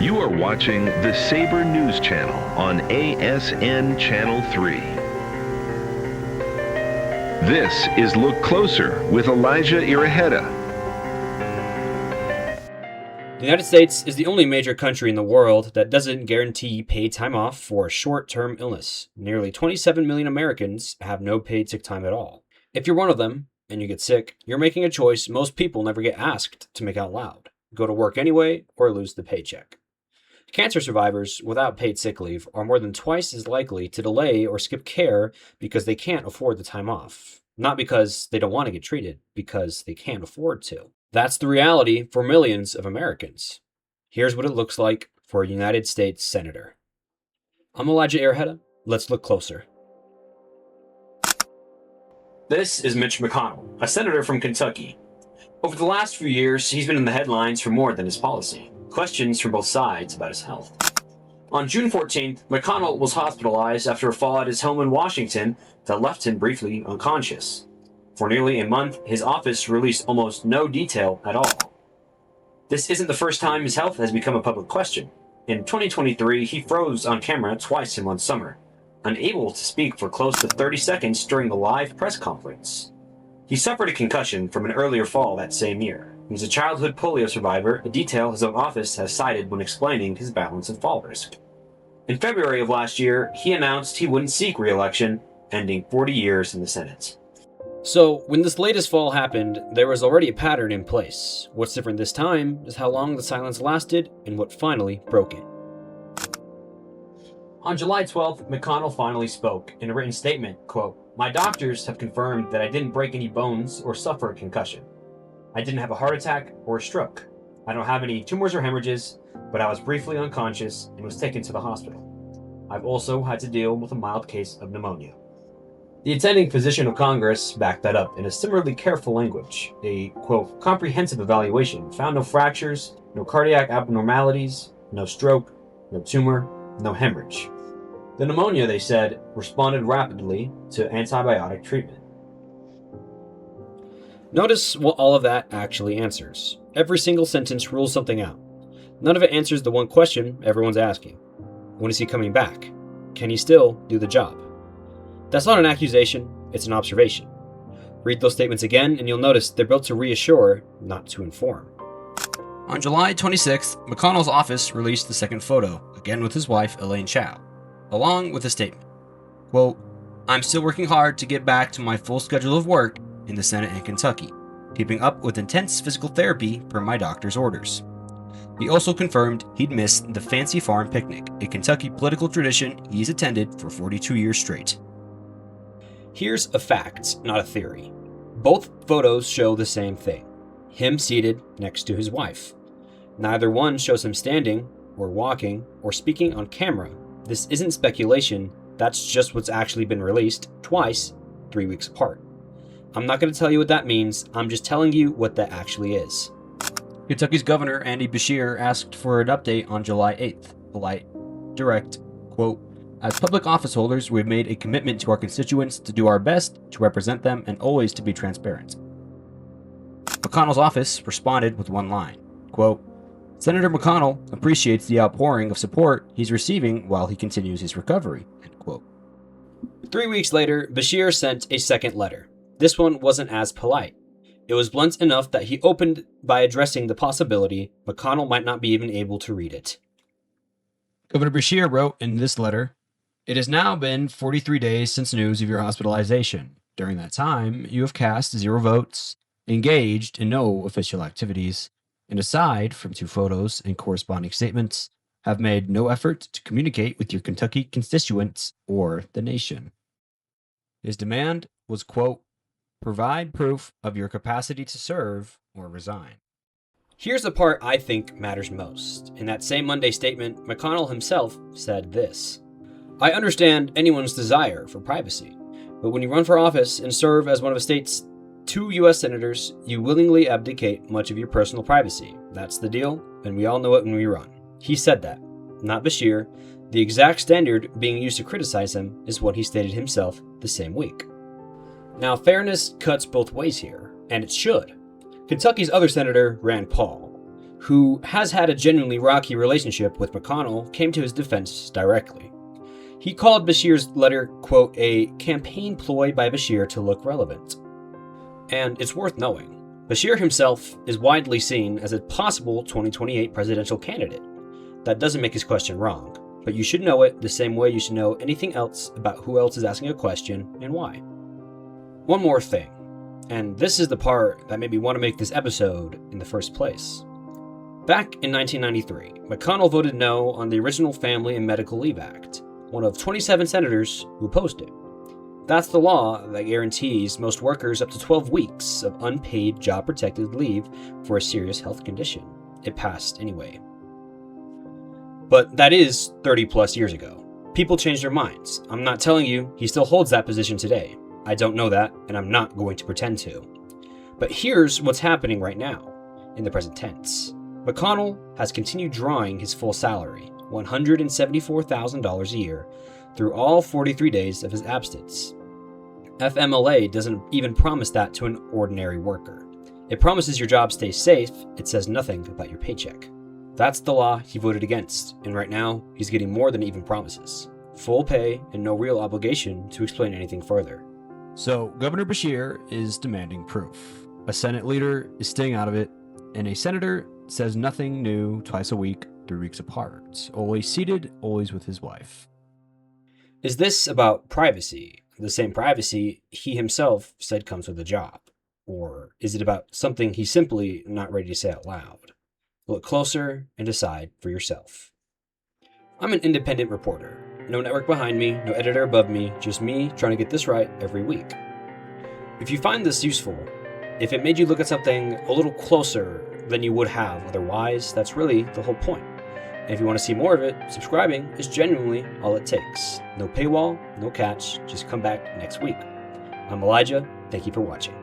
You are watching the Sabre News Channel on ASN Channel 3. This is Look Closer with Elijah Iraheta. The United States is the only major country in the world that doesn't guarantee paid time off for a short-term illness. Nearly 27 million Americans have no paid sick time at all. If you're one of them and you get sick, you're making a choice most people never get asked to make out loud. Go to work anyway or lose the paycheck. Cancer survivors without paid sick leave are more than twice as likely to delay or skip care because they can't afford the time off. Not because they don't want to get treated, because they can't afford to. That's the reality for millions of Americans. Here's what it looks like for a United States Senator. I'm Elijah Iraheta. Let's look closer. This is Mitch McConnell, a senator from Kentucky. Over the last few years, he's been in the headlines for more than his policy. Questions from both sides about his health. On June 14th, McConnell was hospitalized after a fall at his home in Washington that left him briefly unconscious. For nearly a month, his office released almost no detail at all. This isn't the first time his health has become a public question. In 2023, he froze on camera twice in one summer, unable to speak for close to 30 seconds during the live press conference. He suffered a concussion from an earlier fall that same year. He's a childhood polio survivor, a detail his own office has cited when explaining his balance and fall risk. In February of last year, he announced he wouldn't seek re-election, ending 40 years in the Senate. So, when this latest fall happened, there was already a pattern in place. What's different this time is how long the silence lasted and what finally broke it. On July 12th, McConnell finally spoke in a written statement, quote, "My doctors have confirmed that I didn't break any bones or suffer a concussion. I didn't have a heart attack or a stroke. I don't have any tumors or hemorrhages, but I was briefly unconscious and was taken to the hospital. I've also had to deal with a mild case of pneumonia." The attending physician of Congress backed that up in a similarly careful language. A, quote, "comprehensive evaluation found no fractures, no cardiac abnormalities, no stroke, no tumor, no hemorrhage. The pneumonia," they said, "responded rapidly to antibiotic treatment." Notice what all of that actually answers. Every single sentence rules something out. None of it answers the one question everyone's asking. When is he coming back? Can he still do the job? That's not an accusation, it's an observation. Read those statements again and you'll notice they're built to reassure, not to inform. On July 26th, McConnell's office released the second photo, again with his wife, Elaine Chao, along with a statement. Quote, "I'm still working hard to get back to my full schedule of work in the Senate in Kentucky, keeping up with intense physical therapy per my doctor's orders." He also confirmed he'd missed the Fancy Farm Picnic, a Kentucky political tradition he's attended for 42 years straight. Here's a fact, not a theory. Both photos show the same thing. Him seated next to his wife. Neither one shows him standing, or walking, or speaking on camera. This isn't speculation, that's just what's actually been released, twice, 3 weeks apart. I'm not going to tell you what that means, I'm just telling you what that actually is. Kentucky's Governor Andy Beshear asked for an update on July 8th. Polite, direct, quote, "As public office holders, we've made a commitment to our constituents to do our best to represent them and always to be transparent." McConnell's office responded with one line, quote, "Senator McConnell appreciates the outpouring of support he's receiving while he continues his recovery," end quote. 3 weeks later, Beshear sent a second letter. This one wasn't as polite. It was blunt enough that he opened by addressing the possibility McConnell might not be even able to read it. Governor Beshear wrote in this letter, "It has now been 43 days since news of your hospitalization. During that time, you have cast 0 votes, engaged in no official activities, and aside from 2 photos and corresponding statements, have made no effort to communicate with your Kentucky constituents or the nation." His demand was, quote, "Provide proof of your capacity to serve or resign." Here's the part I think matters most. In that same Monday statement, McConnell himself said this, "I understand anyone's desire for privacy, but when you run for office and serve as one of the state's 2 U.S. senators, you willingly abdicate much of your personal privacy. That's the deal, and we all know it when we run." He said that, not Beshear. The exact standard being used to criticize him is what he stated himself the same week. Now, fairness cuts both ways here, and it should. Kentucky's other senator, Rand Paul, who has had a genuinely rocky relationship with McConnell, came to his defense directly. He called Bashir's letter, quote, a campaign ploy by Bashir to look relevant. And it's worth knowing, Bashir himself is widely seen as a possible 2028 presidential candidate. That doesn't make his question wrong, but you should know it the same way you should know anything else about who else is asking a question and why. One more thing, and this is the part that made me want to make this episode in the first place. Back in 1993, McConnell voted no on the original Family and Medical Leave Act, one of 27 senators who opposed it. That's the law that guarantees most workers up to 12 weeks of unpaid job-protected leave for a serious health condition. It passed anyway. But that is 30 plus years ago. People change their minds. I'm not telling you he still holds that position today. I don't know that, and I'm not going to pretend to. But here's what's happening right now, in the present tense. McConnell has continued drawing his full salary, $174,000 a year, through all 43 days of his absence. FMLA doesn't even promise that to an ordinary worker. It promises your job stays safe, it says nothing about your paycheck. That's the law he voted against, and right now, he's getting more than even promises. Full pay and no real obligation to explain anything further. So, Governor Bashir is demanding proof. A Senate leader is staying out of it, and a senator says nothing new twice a week, 3 weeks apart. Always seated, always with his wife. Is this about privacy? The same privacy he himself said comes with the job? Or is it about something he's simply not ready to say out loud? Look closer and decide for yourself. I'm an independent reporter. No network behind me, no editor above me, just me trying to get this right every week. If you find this useful, if it made you look at something a little closer than you would have otherwise, that's really the whole point. And if you want to see more of it, subscribing is genuinely all it takes. No paywall, no catch, just come back next week. I'm Elijah, thank you for watching.